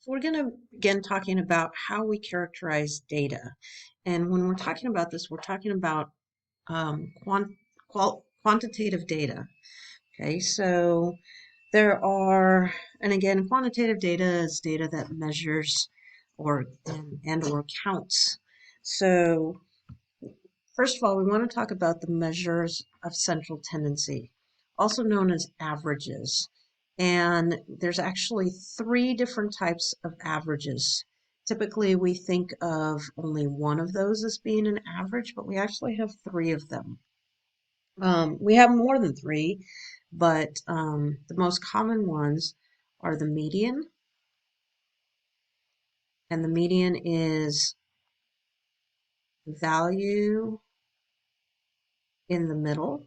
We're going to begin talking about how we characterize data. And when we're talking about this, we're talking about quantitative data. Okay, so there are, and again, quantitative data is data that measures or counts. So first of all, we want to talk about the measures of central tendency, also known as averages. And there's actually three different types of averages. Typically, we think of only one of those as being an average, but we actually have three of them. We have more than three, but the most common ones are the median. And the median is value in the middle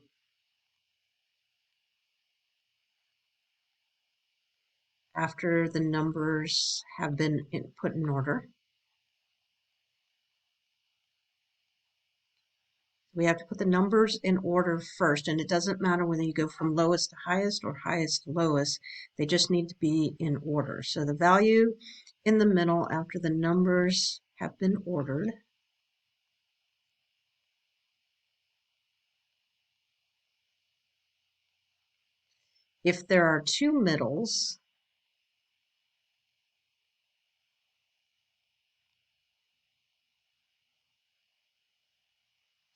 after the numbers have been put in order. We have to put the numbers in order first, and it doesn't matter whether you go from lowest to highest or highest to lowest. They just need to be in order. So the value in the middle after the numbers have been ordered. If there are two middles,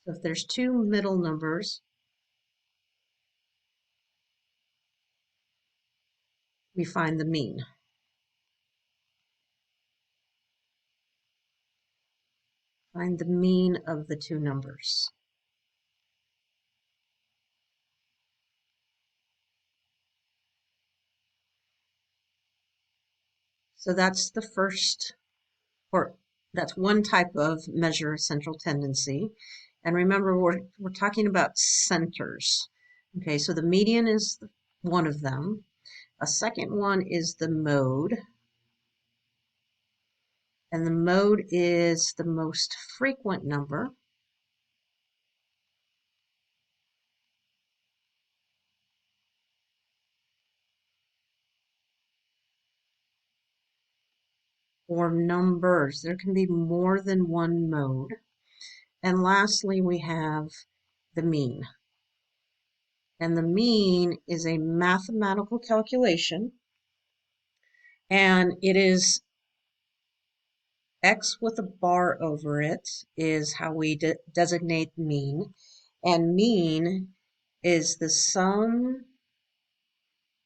so if there's two middle numbers, we find the mean. Find the mean of the two numbers. So that's the first, or that's one type of measure of central tendency. And remember, we're talking about centers. Okay, so the median is one of them. A second one is the mode. And the mode is the most frequent number. Or numbers. There can be more than one mode. And lastly, we have the mean. And the mean is a mathematical calculation. And it is X with a bar over it is how we designate mean. And mean is the sum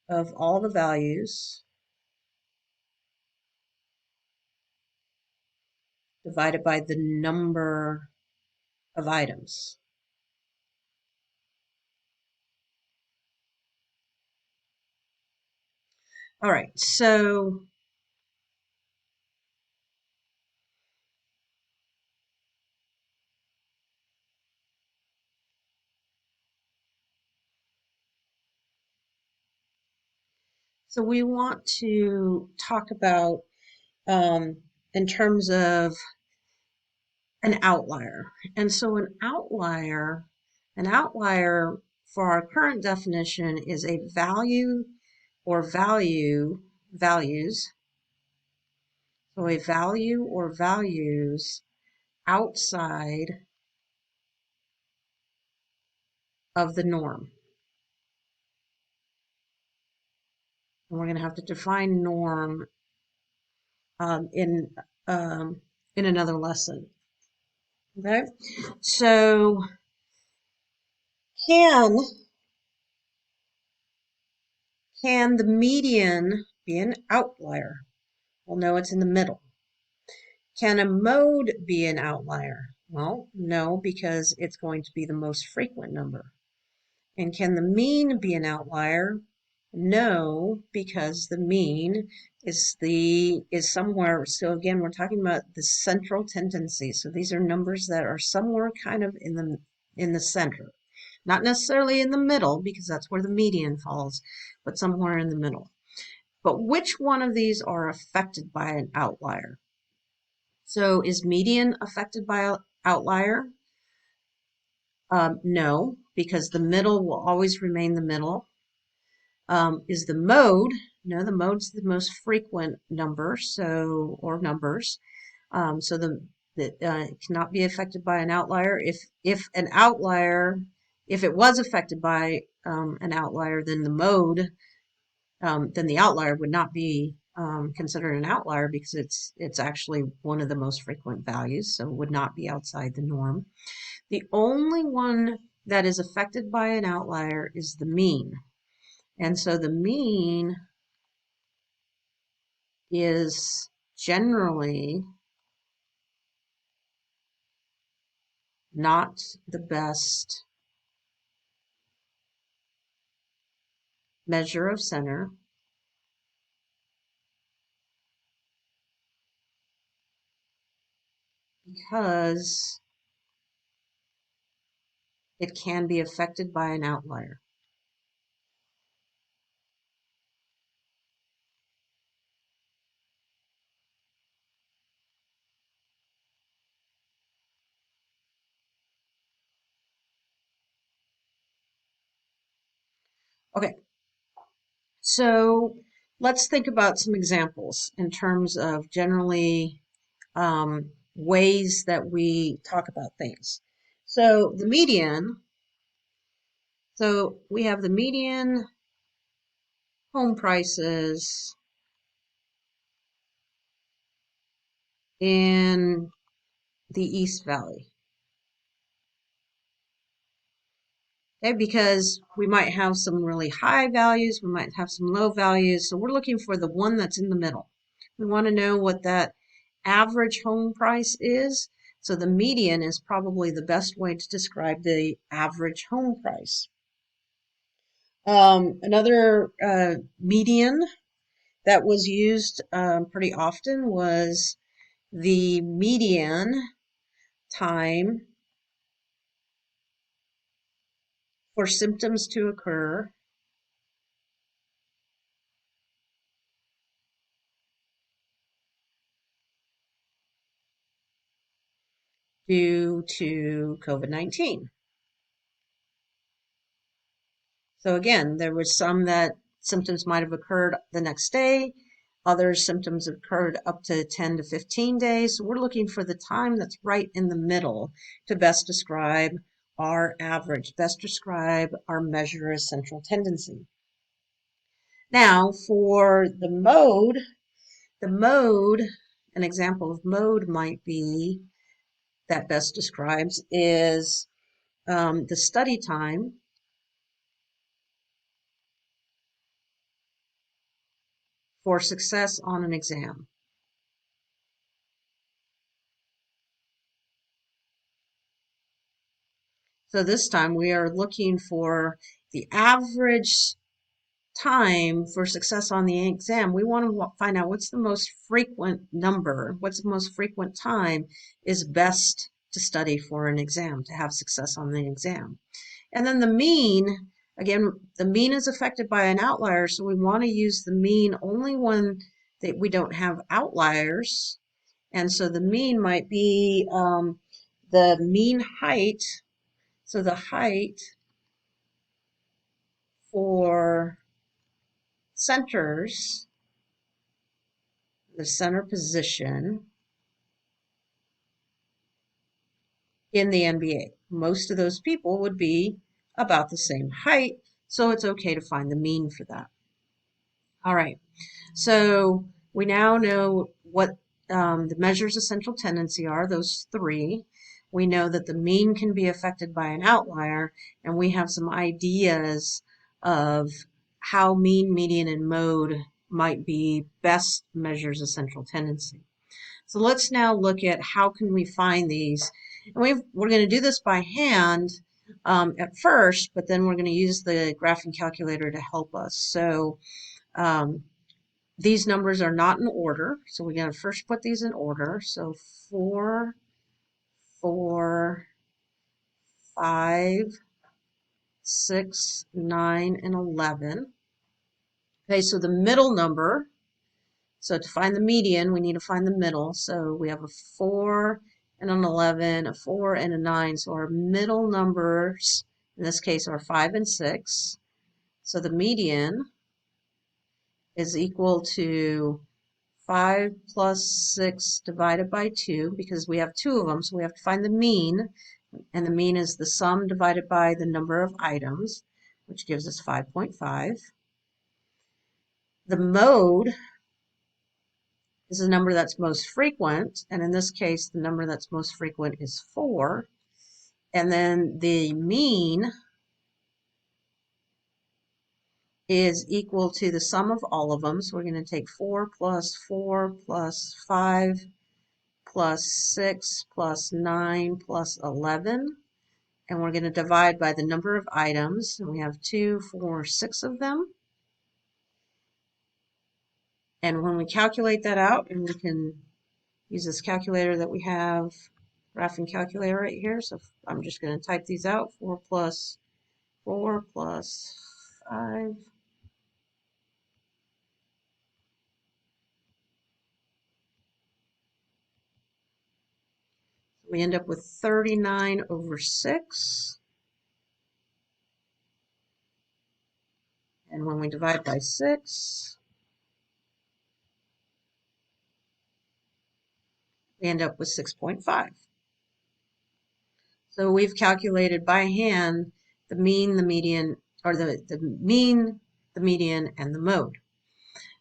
of all the values divided by the number of items. All right, so we want to talk about in terms of an outlier. And so an outlier for our current definition is a value or values. So a value or values outside of the norm. And we're going to have to define norm in another lesson. Okay, so can the median be an outlier? Well, no, it's in the middle. Can a mode be an outlier? Well, no, because it's going to be the most frequent number. And can the mean be an outlier? No, because the mean is somewhere. So again, we're talking about the central tendency. So these are numbers that are somewhere kind of in the center. Not necessarily in the middle, because that's where the median falls, but somewhere in the middle. But which one of these are affected by an outlier? So is median affected by an outlier? No, because the middle will always remain the middle. Is the mode? No, the mode's the most frequent number, so or numbers. So it cannot be affected by an outlier. If an outlier, if it was affected by an outlier, then then the outlier would not be considered an outlier because it's actually one of the most frequent values, so it would not be outside the norm. The only one that is affected by an outlier is the mean. And so the mean is generally not the best measure of center because it can be affected by an outlier. Okay, so let's think about some examples in terms of generally ways that we talk about things. So the median, so we have the median home prices in the East Valley. Okay, because we might have some really high values, we might have some low values, so we're looking for the one that's in the middle. We want to know what that average home price is, so the median is probably the best way to describe the average home price. Another median that was used pretty often was the median time for symptoms to occur due to COVID-19. So again, there was some that symptoms might have occurred the next day. Other symptoms occurred up to 10 to 15 days. So we're looking for the time that's right in the middle to best describe our average, best describe our measure of central tendency. Now for the mode, an example of mode might be that best describes is the study time for success on an exam. So this time we are looking for the average time for success on the exam. We want to find out what's the most frequent number, what's the most frequent time is best to study for an exam, to have success on the exam. And then the mean, again, the mean is affected by an outlier, so we want to use the mean only when we don't have outliers. And so the mean might be the mean height. So the height for centers, the center position in the NBA. Most of those people would be about the same height, so it's okay to find the mean for that. All right, so we now know what the measures of central tendency are, those three. We know that the mean can be affected by an outlier, and we have some ideas of how mean, median, and mode might be best measures of central tendency. So let's now look at how can we find these. And we're going to do this by hand at first, but then we're going to use the graphing calculator to help us. So these numbers are not in order, so we're going to first put these in order. So 4, 4, 5, 6, 9, and 11. Okay, so the middle number, so to find the median, we need to find the middle. So we have a 4 and an 11, a 4 and a 9. So our middle numbers, in this case, are 5 and 6. So the median is equal to 5 plus 6 divided by 2, because we have two of them, so we have to find the mean, and the mean is the sum divided by the number of items, which gives us 5.5. The mode is the number that's most frequent, and in this case, the number that's most frequent is 4. And then the mean is equal to the sum of all of them. So we're going to take 4 plus 5 plus 6 plus 9 plus 11. And we're going to divide by the number of items. And we have 2, 4, 6 of them. And when we calculate that out, and we can use this calculator that we have, graphing calculator right here. So I'm just going to type these out. 4 plus 5. We end up with 39 over 6. And when we divide by 6, we end up with 6.5. So we've calculated by hand the mean, the median, or the mean, the median, and the mode.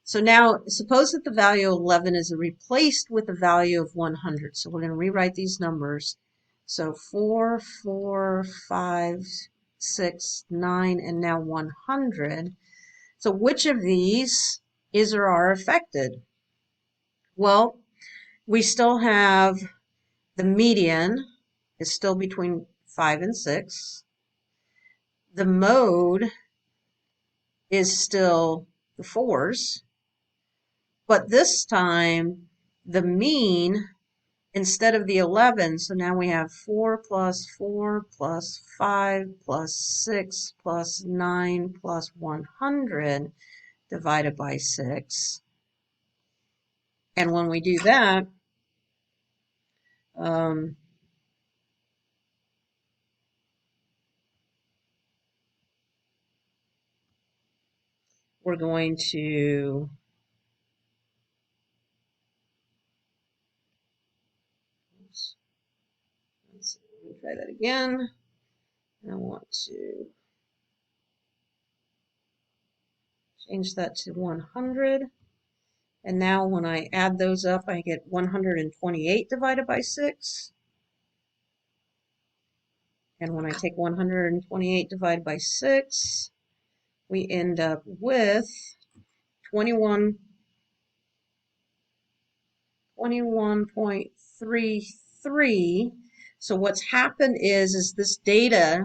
So now suppose that the value of 11 is replaced with the value of 100. So we're going to rewrite these numbers. So 4, 4, 5, 6, 9, and now 100. So which of these is or are affected? Well, we still have the median is still between 5 and 6. The mode is still the 4s. But this time, the mean, instead of the 11, so now we have 4 plus 5 plus 6 plus 9 plus 100 divided by 6. And when we do that, we're going to let's try that again. I want to change that to 100. And now when I add those up, I get 128 divided by 6. And when I take 128 divided by 6, we end up with 21.33. So what's happened is this data,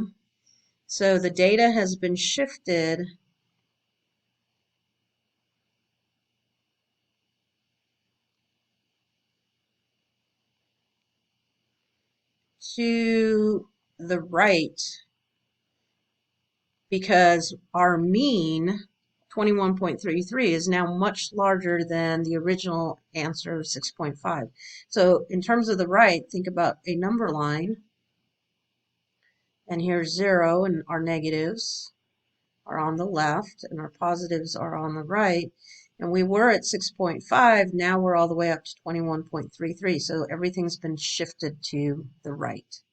so the data has been shifted to the right because our mean 21.33 is now much larger than the original answer of 6.5. So in terms of the right, think about a number line, and here's 0, and our negatives are on the left and our positives are on the right. And we were at 6.5, now we're all the way up to 21.33. So everything's been shifted to the right.